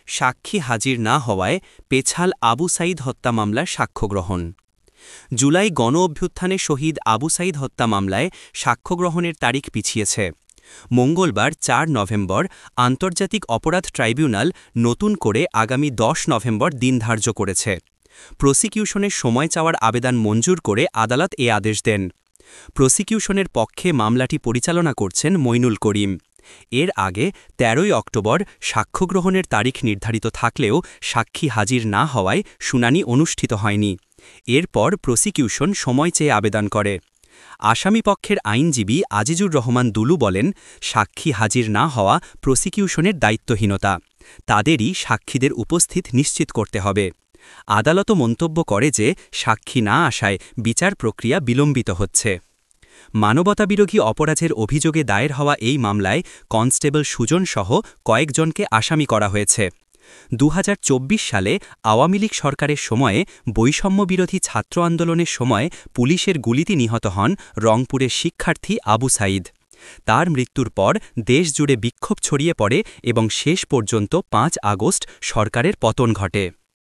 সাক্ষী হাজির না হওয়ায় পেছাল আবু সাঈদ হত্যা মামলার সাক্ষ্য গ্রহণ। জুলাই গণ অভ্যুত্থানে শহীদ আবু সাঈদ হত্যা মামলায় সাক্ষ্য গ্রহণের তারিখ পিছিয়েছে। মঙ্গলবার ৪ নভেম্বর আন্তর্জাতিক অপরাধ ট্রাইব্যুনাল নতুন করে আগামী ১০ নভেম্বর দিন ধার্য করেছে। প্রসিকিউশনের সময় চাওয়ার আবেদন মঞ্জুর করে আদালত এ আদেশ দেন। প্রসিকিউশনের পক্ষে মামলাটি পরিচালনা করছেন মইনুল করিম। এর আগে ১৩ অক্টোবর সাক্ষ্য গ্রহণের তারিখ নির্ধারিত থাকলেও সাক্ষী হাজির না হওয়ায় শুনানি অনুষ্ঠিত হয়নি। এরপর প্রসিকিউশন সময় চেয়ে আবেদন করে। আসামিপক্ষের আইনজীবী আজিজুর রহমান দুলু বলেন, সাক্ষী হাজির না হওয়া প্রসিকিউশনের দায়িত্বহীনতা। তাদেরই সাক্ষীদের উপস্থিত নিশ্চিত করতে হবে। আদালতও মন্তব্য করে যে সাক্ষী না আসায় বিচার প্রক্রিয়া বিলম্বিত হচ্ছে। মানবতাবিরোধী অপরাধের অভিযোগে দায়ের হওয়া এই মামলায় কনস্টেবল সুজনসহ কয়েকজনকে আসামি করা হয়েছে। ২০২৪ সালে আওয়ামী লীগ সরকারের সময়ে বৈষম্যবিরোধী ছাত্র আন্দোলনের সময় পুলিশের গুলিতে নিহত হন রংপুরের শিক্ষার্থী আবু সাঈদ। তার মৃত্যুর পর দেশজুড়ে বিক্ষোভ ছড়িয়ে পড়ে এবং শেষ পর্যন্ত ৫ আগস্ট সরকারের পতন ঘটে।